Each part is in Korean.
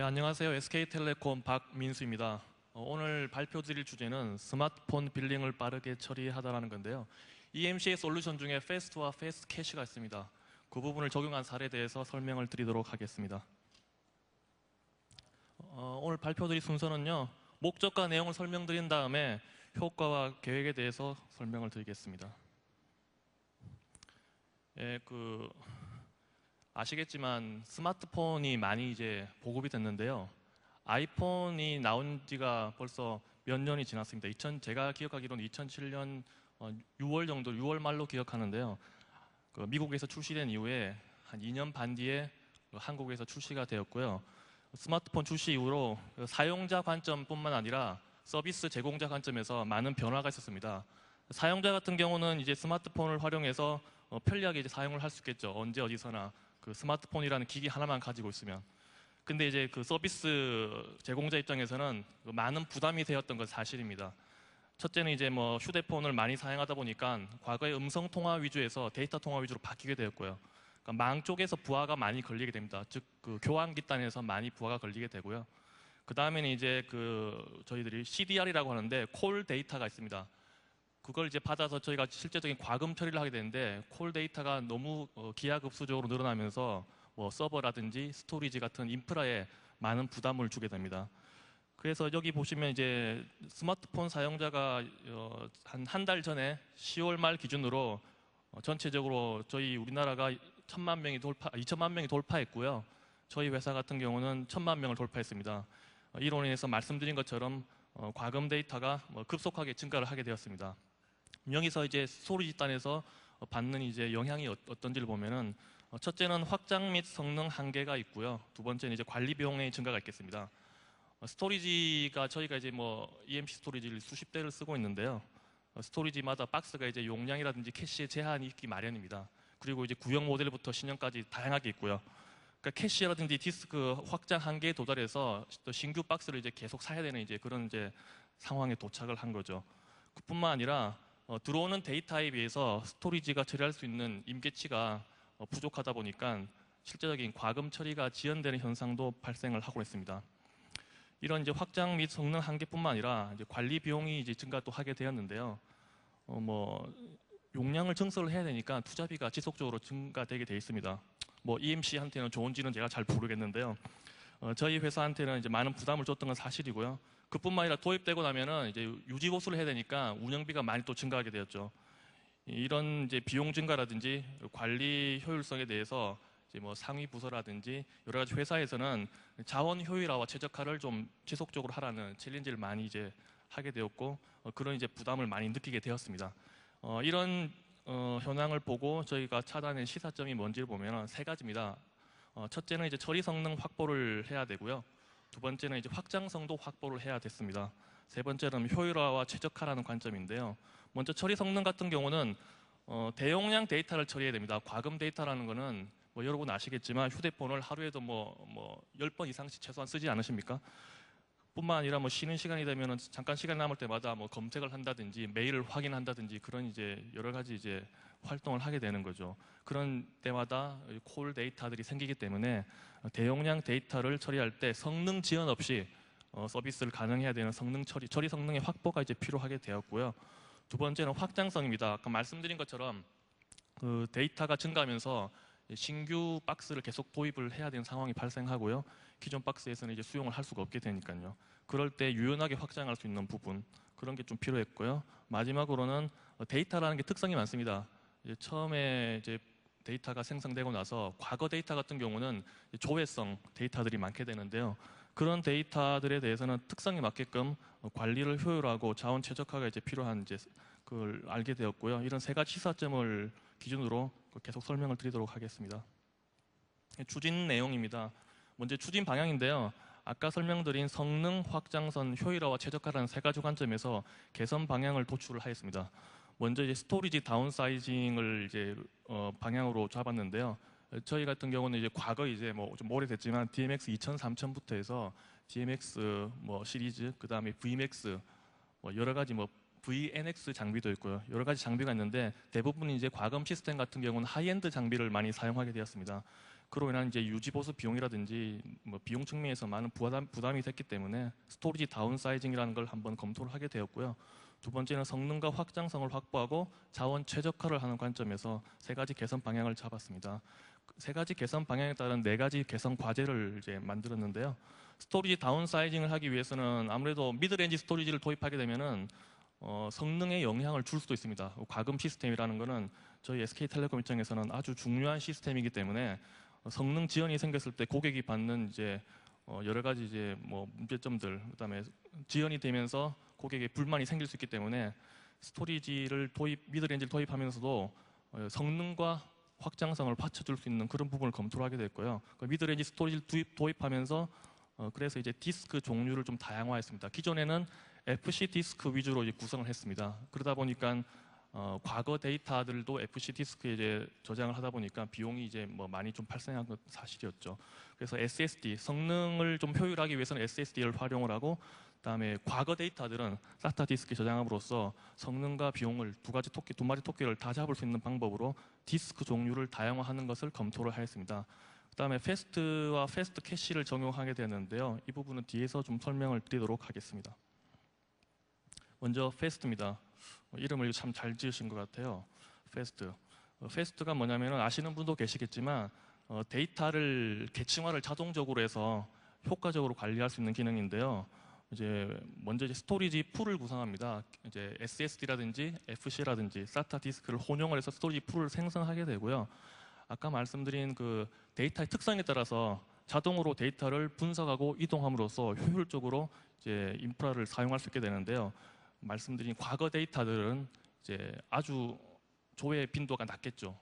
네, 안녕하세요. SK텔레콤 박민수입니다. 오늘 발표드릴 주제는 스마트폰 빌링을 빠르게 처리하다라는 건데요. EMC의 솔루션 중에 패스트와 패스트 캐시가 있습니다. 그 부분을 적용한 사례에 대해서 설명을 드리도록 하겠습니다. 오늘 발표드릴 순서는요. 목적과 내용을 설명드린 다음에 효과와 계획에 대해서 설명을 드리겠습니다. 아시겠지만 스마트폰이 많이 이제 보급이 됐는데요. 아이폰이 나온 지가 벌써 몇 년이 지났습니다. 제가 기억하기로는 2007년 6월 정도, 6월 말로 기억하는데요. 미국에서 출시된 이후에 한 2년 반 뒤에 한국에서 출시가 되었고요. 스마트폰 출시 이후로 사용자 관점뿐만 아니라 서비스 제공자 관점에서 많은 변화가 있었습니다. 사용자 같은 경우는 이제 스마트폰을 활용해서 편리하게 이제 사용을 할 수 있겠죠. 언제 어디서나 그 스마트폰이라는 기기 하나만 가지고 있으면. 근데 이제 그 서비스 제공자 입장에서는 많은 부담이 되었던 건 사실입니다. 첫째는 이제 뭐 휴대폰을 많이 사용하다 보니까 과거의 음성 통화 위주에서 데이터 통화 위주로 바뀌게 되었고요. 그러니까 망 쪽에서 부하가 많이 걸리게 됩니다. 즉 그 교환기 단에서 많이 부하가 걸리게 되고요. 그 다음에는 이제 저희들이 CDR이라고 하는데 콜 데이터가 있습니다. 그걸 이제 받아서 저희가 실제적인 과금 처리를 하게 되는데 콜 데이터가 너무 기하급수적으로 늘어나면서 뭐 서버라든지 스토리지 같은 인프라에 많은 부담을 주게 됩니다. 그래서 여기 보시면 이제 스마트폰 사용자가 한 달 전에 10월 말 기준으로 전체적으로 저희 우리나라가 2천만 명이 돌파했고요. 저희 회사 같은 경우는 1,000만 명을 돌파했습니다. 이로 인해서 말씀드린 것처럼 과금 데이터가 급속하게 증가를 하게 되었습니다. 여기서 이제 스토리지 단에서 받는 이제 영향이 어떤지를 보면은 첫째는 확장 및 성능 한계가 있고요. 두 번째는 이제 관리 비용의 증가가 있겠습니다. 스토리지가 저희가 이제 EMC 스토리지를 수십 대를 쓰고 있는데요. 스토리지마다 박스가 이제 용량이라든지 캐시에 제한이 있기 마련입니다. 그리고 이제 구형 모델부터 신형까지 다양하게 있고요. 그러니까 캐시라든지 디스크 확장 한계에 도달해서 또 신규 박스를 이제 계속 사야 되는 이제 그런 이제 상황에 도착을 한 거죠. 그뿐만 아니라 들어오는 데이터에 비해서 스토리지가 처리할 수 있는 임계치가 부족하다 보니까 실제적인 과금 처리가 지연되는 현상도 발생을 하고 있습니다. 이런 이제 확장 및 성능 한계뿐만 아니라 이제 관리 비용이 이제 증가도 하게 되었는데요. 용량을 증설을 해야 되니까 투자비가 지속적으로 증가되게 되어 있습니다. EMC한테는 좋은지는 제가 잘 모르겠는데요. 저희 회사한테는 이제 많은 부담을 줬던 건 사실이고요. 그뿐만 아니라 도입되고 나면은 이제 유지 보수를 해야 되니까 운영비가 많이 또 증가하게 되었죠. 이런 이제 비용 증가라든지 관리 효율성에 대해서 이제 상위 부서라든지 여러 가지 회사에서는 자원 효율화와 최적화를 좀 지속적으로 하라는 챌린지를 많이 이제 하게 되었고 그런 이제 부담을 많이 느끼게 되었습니다. 이런 현황을 보고 저희가 찾아낸 시사점이 뭔지를 보면 세 가지입니다. 첫째는 이제 처리 성능 확보를 해야 되고요. 두 번째는 이제 확장성도 확보를 해야 됐습니다. 세 번째는 효율화와 최적화라는 관점인데요. 먼저 처리 성능 같은 경우는 대용량 데이터를 처리해야 됩니다. 과금 데이터라는 거는 여러분 아시겠지만 휴대폰을 하루에도 10번 이상씩 최소한 쓰지 않으십니까? 뿐만 아니라 쉬는 시간이 되면 잠깐 시간 남을 때마다 검색을 한다든지 메일을 확인한다든지 그런 이제 여러 가지 이제 활동을 하게 되는 거죠. 그런 때마다 콜 데이터들이 생기기 때문에 대용량 데이터를 처리할 때 성능 지연 없이 서비스를 가능해야 되는 처리 성능의 확보가 이제 필요하게 되었고요. 두 번째는 확장성입니다. 아까 말씀드린 것처럼 그 데이터가 증가하면서 신규 박스를 계속 도입을 해야 되는 상황이 발생하고요. 기존 박스에서는 이제 수용을 할 수가 없게 되니까요. 그럴 때 유연하게 확장할 수 있는 부분 그런 게 좀 필요했고요. 마지막으로는 데이터라는 게 특성이 많습니다. 처음에 이제 데이터가 생성되고 나서 과거 데이터 같은 경우는 조회성 데이터들이 많게 되는데요. 그런 데이터들에 대해서는 특성에 맞게끔 관리를 효율화하고 자원 최적화가 이제 필요한 이제 그걸 알게 되었고요. 이런 세 가지 시사점을 기준으로 계속 설명을 드리도록 하겠습니다. 추진 내용입니다. 먼저 추진 방향인데요. 아까 설명드린 성능, 확장선, 효율화와 최적화라는 세 가지 관점에서 개선 방향을 도출을 하였습니다. 먼저 이제 스토리지 다운사이징을 이제 방향으로 잡았는데요. 저희 같은 경우는 이제 과거 이제 좀 오래됐지만 DMX 2000, 3000부터 해서 DMX 시리즈, 그 다음에 VMAX 여러 가지 VNX 장비도 있고요. 여러 가지 장비가 있는데 대부분 이제 과금 시스템 같은 경우는 하이엔드 장비를 많이 사용하게 되었습니다. 그로 인한 이제 유지 보수 비용이라든지 뭐 비용 측면에서 많은 부담이 됐기 때문에 스토리지 다운사이징이라는 걸 한번 검토를 하게 되었고요. 두 번째는 성능과 확장성을 확보하고 자원 최적화를 하는 관점에서 세 가지 개선 방향을 잡았습니다. 세 가지 개선 방향에 따른 네 가지 개선 과제를 이제 만들었는데요. 스토리지 다운사이징을 하기 위해서는 아무래도 미드레인지 스토리지를 도입하게 되면은 성능에 영향을 줄 수도 있습니다. 과금 시스템이라는 것은 저희 SK텔레콤 입장에서는 아주 중요한 시스템이기 때문에 성능 지연이 생겼을 때 고객이 받는 이제 여러 가지 이제 뭐 문제점들, 그다음에 지연이 되면서 고객의 불만이 생길 수 있기 때문에 스토리지를 미드레인지를 도입하면서도 성능과 확장성을 받쳐줄 수 있는 그런 부분을 검토를 하게 됐고요. 미드레인지 스토리지를 도입하면서 그래서 이제 디스크 종류를 좀 다양화했습니다. 기존에는 FC 디스크 위주로 이제 구성을 했습니다. 그러다 보니까 과거 데이터들도 FC 디스크에 이제 저장을 하다 보니까 비용이 이제 뭐 많이 좀 발생한 건 사실이었죠. 그래서 SSD 성능을 좀 효율하기 위해서는 SSD를 활용을 하고, 그다음에 과거 데이터들은 SATA 디스크에 저장함으로써 성능과 비용을 두 마리 토끼를 다 잡을 수 있는 방법으로 디스크 종류를 다양화하는 것을 검토를 하였습니다. 그다음에 패스트와 패스트 캐시를 적용하게 되는데요. 이 부분은 뒤에서 좀 설명을 드리도록 하겠습니다. 먼저 패스트입니다. 이름을 참 잘 지으신 것 같아요. 패스트. 패스트가 뭐냐면 아시는 분도 계시겠지만 데이터를 계층화를 자동적으로 해서 효과적으로 관리할 수 있는 기능인데요. 이제 먼저 이제 스토리지 풀을 구성합니다. 이제 SSD라든지 FC라든지 SATA 디스크를 혼용을 해서 스토리지 풀을 생성하게 되고요. 아까 말씀드린 그 데이터의 특성에 따라서 자동으로 데이터를 분석하고 이동함으로써 효율적으로 이제 인프라를 사용할 수 있게 되는데요. 말씀드린 과거 데이터들은 이제 아주 조회 빈도가 낮겠죠.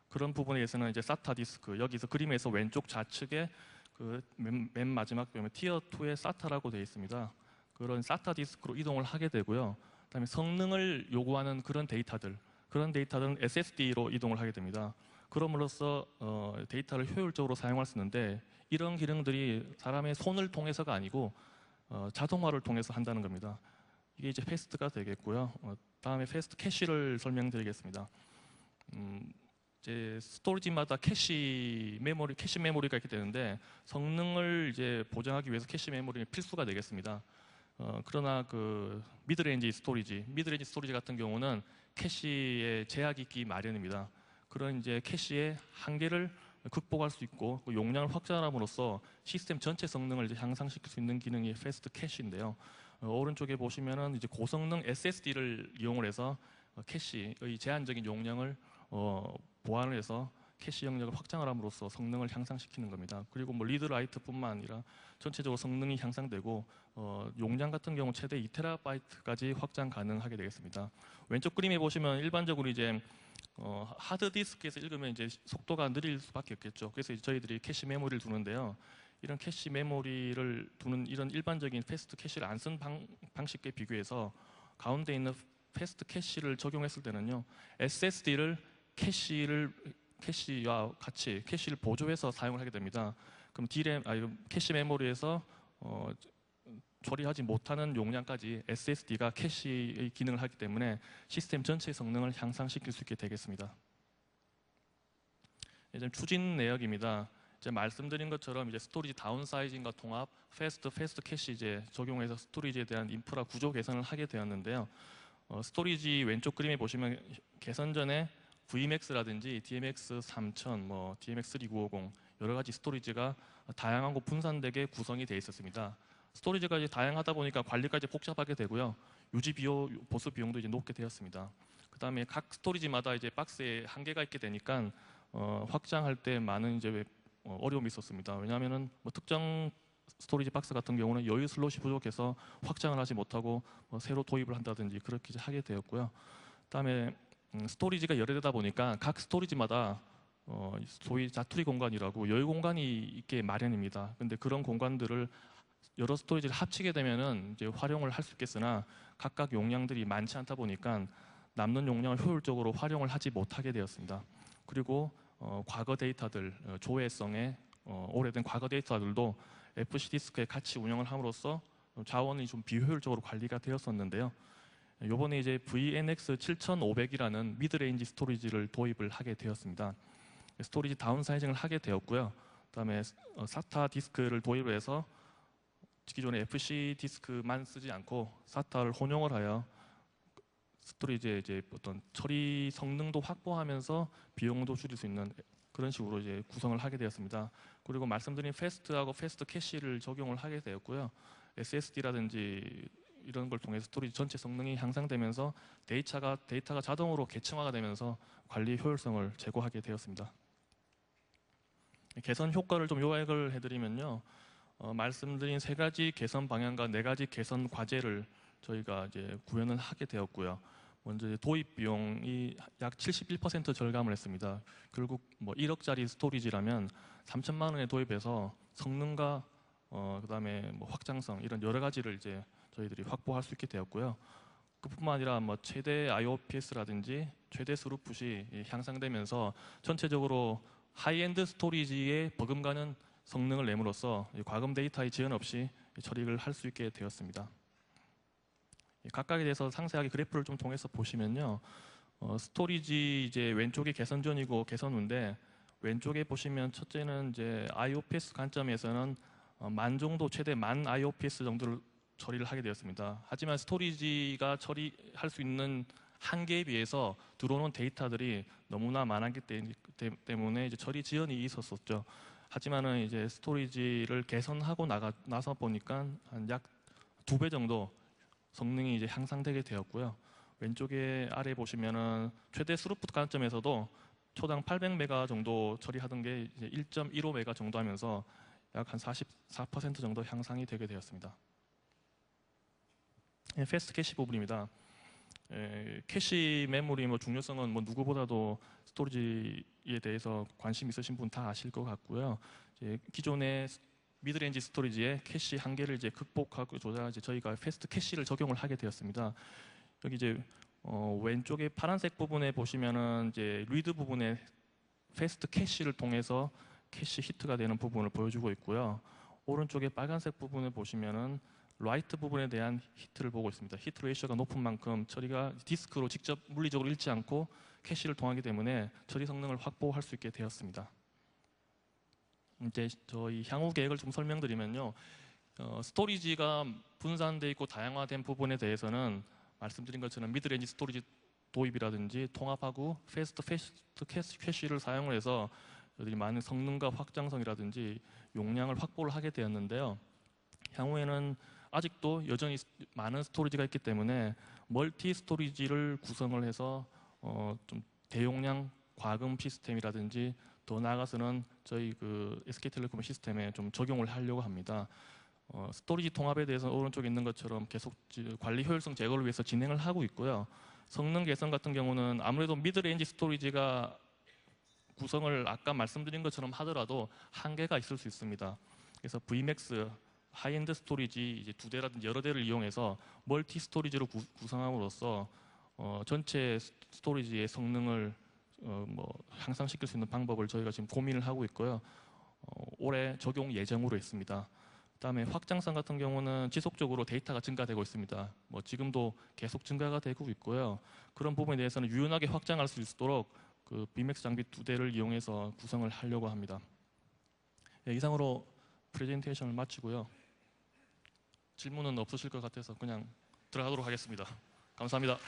그런 부분에 대해서는 이제 SATA 디스크, 여기서 그림에서 왼쪽 좌측에 그 맨 마지막 보면 티어 2의 SATA라고 되어 있습니다. 그런 SATA 디스크로 이동을 하게 되고요. 그다음에 성능을 요구하는 그런 데이터들은 SSD로 이동을 하게 됩니다. 그럼으로써 데이터를 효율적으로 사용할 수 있는데, 이런 기능들이 사람의 손을 통해서가 아니고 자동화를 통해서 한다는 겁니다. 이게 이제 패스트가 되겠고요. 다음에 패스트 캐시를 설명드리겠습니다. 이제 스토리지마다 캐시 메모리가 있게 되는데, 성능을 이제 보장하기 위해서 캐시 메모리는 필수가 되겠습니다. 그러나 그 미드레인지 스토리지 같은 경우는 캐시에 제약이 있기 마련입니다. 그런 이제 캐시의 한계를 극복할 수 있고 그 용량을 확장함으로써 시스템 전체 성능을 이제 향상시킬 수 있는 기능이 패스트 캐시인데요. 오른쪽에 보시면은 이제 고성능 SSD를 이용을 해서 캐시의 제한적인 용량을 보완을 해서 캐시 영역을 확장을 함으로써 성능을 향상시키는 겁니다. 그리고 뭐 리드라이트뿐만 아니라 전체적으로 성능이 향상되고 용량 같은 경우 최대 2TB까지 확장 가능하게 되겠습니다. 왼쪽 그림에 보시면 일반적으로 이제 하드 디스크에서 읽으면 이제 속도가 느릴 수밖에 없겠죠. 그래서 이제 저희들이 캐시 메모리를 두는데요. 이런 캐시 메모리를 두는 이런 일반적인 패스트 캐시를 안 쓴 방식에 비교해서 가운데 있는 패스트 캐시를 적용했을 때는요, SSD를 캐시와 같이 캐시를 보조해서 사용을 하게 됩니다. 그럼 캐시 메모리에서 처리하지 못하는 용량까지 SSD가 캐시의 기능을 하기 때문에 시스템 전체의 성능을 향상시킬 수 있게 되겠습니다. 이제 추진 내역입니다. 이제 말씀드린 것처럼 이제 스토리지 다운사이징과 통합, 패스트 캐시 이제 적용해서 스토리지에 대한 인프라 구조 개선을 하게 되었는데요. 스토리지 왼쪽 그림에 보시면 개선 전에 VMAX라든지 DMX 3000, 뭐 DMX 3950 여러 가지 스토리지가 다양한 곳 분산되게 구성이 되어 있었습니다. 스토리지가 이제 다양하다 보니까 관리가 이제 복잡하게 되고요. 유지 비용, 보수 비용도 이제 높게 되었습니다. 그다음에 각 스토리지마다 이제 박스에 한계가 있게 되니까 확장할 때 많은 이제 어려움이 있었습니다. 왜냐하면은 뭐 특정 스토리지 박스 같은 경우는 여유 슬롯이 부족해서 확장을 하지 못하고 새로 도입을 한다든지 그렇게 하게 되었고요. 그다음에 스토리지가 여러 대다 보니까 각 스토리지마다 소위 자투리 공간이라고 여유 공간이 있게 마련입니다. 근데 그런 공간들을 여러 스토리지를 합치게 되면은 이제 활용을 할 수 있겠으나 각각 용량들이 많지 않다 보니까 남는 용량을 효율적으로 활용을 하지 못하게 되었습니다. 그리고 과거 데이터들, 조회성의 오래된 과거 데이터들도 FC 디스크에 같이 운영을 함으로써 자원이 좀 비효율적으로 관리가 되었었는데요. 이번에 이제 VNX 7500이라는 미드레인지 스토리지를 도입을 하게 되었습니다. 스토리지 다운사이징을 하게 되었고요. 그다음에 SATA 디스크를 도입을 해서 기존의 FC 디스크만 쓰지 않고 SATA를 혼용을 하여 스토리지의 이제 어떤 처리 성능도 확보하면서 비용도 줄일 수 있는 그런 식으로 이제 구성을 하게 되었습니다. 그리고 말씀드린 패스트하고 패스트 캐시를 적용을 하게 되었고요. SSD라든지 이런 걸 통해서 스토리지 전체 성능이 향상되면서 데이터가 자동으로 계층화가 되면서 관리 효율성을 제고하게 되었습니다. 개선 효과를 좀 요약을 해드리면요. 말씀드린 3가지 개선 방향과 4가지 개선 과제를 저희가 이제 구현을 하게 되었고요. 먼저 도입 비용이 약 71% 절감을 했습니다. 결국 뭐 1억짜리 스토리지라면 3천만 원에 도입해서 성능과 그다음에 뭐 확장성 이런 여러 가지를 이제 저희들이 확보할 수 있게 되었고요. 그뿐만 아니라 뭐 최대 IOPS라든지 최대 스루풋이 향상되면서 전체적으로 하이엔드 스토리지에 버금가는 성능을 내므로써 과금 데이터의 지연 없이 처리를 할 수 있게 되었습니다. 각각에 대해서 상세하게 그래프를 좀 통해서 보시면요. 스토리지 이제 왼쪽이 개선전이고 개선후인데 왼쪽에 보시면 첫째는 이제 IOPS 관점에서는 만 정도 최대 만 IOPS 정도를 처리를 하게 되었습니다. 하지만 스토리지가 처리할 수 있는 한계에 비해서 들어오는 데이터들이 너무나 많았기 때문에 이제 처리 지연이 있었었죠. 하지만은 이제 스토리지를 개선하고 나서 보니까 한 약 2배 정도 성능이 이제 향상되게 되었고요. 왼쪽에 아래 보시면은 최대 스루풋 관점에서도 초당 800메가 정도 처리하던 게 이제 1.15메가 정도 하면서 약 한 44% 정도 향상이 되게 되었습니다. 패스트 캐시 부분입니다. 캐시 메모리 뭐 중요성은 뭐 누구보다도 스토리지에 대해서 관심 있으신 분 다 아실 것 같고요. 이제 기존의 미드레인지 스토리지의 캐시 한계를 이제 극복하고자 이제 저희가 패스트 캐시를 적용을 하게 되었습니다. 여기 이제 왼쪽에 파란색 부분에 보시면은 이제 리드 부분에 패스트 캐시를 통해서 캐시 히트가 되는 부분을 보여주고 있고요. 오른쪽에 빨간색 부분을 보시면은 라이트 부분에 대한 히트를 보고 있습니다. 히트 레이셔가 높은 만큼 처리가 디스크로 직접 물리적으로 읽지 않고 캐시를 통하기 때문에 처리 성능을 확보할 수 있게 되었습니다. 이제 저희 향후 계획을 좀 설명드리면요. 스토리지가 분산되어 있고 다양화된 부분에 대해서는 말씀드린 것처럼 미드레인지 스토리지 도입이라든지 통합하고 패스트 캐시를 사용을 해서 저희들이 많은 성능과 확장성이라든지 용량을 확보를 하게 되었는데요. 향후에는 아직도 여전히 많은 스토리지가 있기 때문에 멀티 스토리지를 구성을 해서 좀 대용량 과금 시스템이라든지 더 나아가서는 저희 그 SK텔레콤 시스템에 좀 적용을 하려고 합니다. 스토리지 통합에 대해서 오른쪽에 있는 것처럼 계속 관리 효율성 제고를 위해서 진행을 하고 있고요. 성능 개선 같은 경우는 아무래도 미드레인지 스토리지가 구성을 아까 말씀드린 것처럼 하더라도 한계가 있을 수 있습니다. 그래서 VMAX 하이엔드 스토리지 이제 2대라든지 여러 대를 이용해서 멀티 스토리지로 구성함으로써 전체 스토리지의 성능을 뭐 향상시킬 수 있는 방법을 저희가 지금 고민을 하고 있고요. 올해 적용 예정으로 있습니다. 그다음에 확장성 같은 경우는 지속적으로 데이터가 증가되고 있습니다. 뭐 지금도 계속 증가가 되고 있고요. 그런 부분에 대해서는 유연하게 확장할 수 있도록 그 VMAX 장비 2대를 이용해서 구성을 하려고 합니다. 네, 이상으로 프레젠테이션을 마치고요. 질문은 없으실 것 같아서 그냥 들어가도록 하겠습니다. 감사합니다.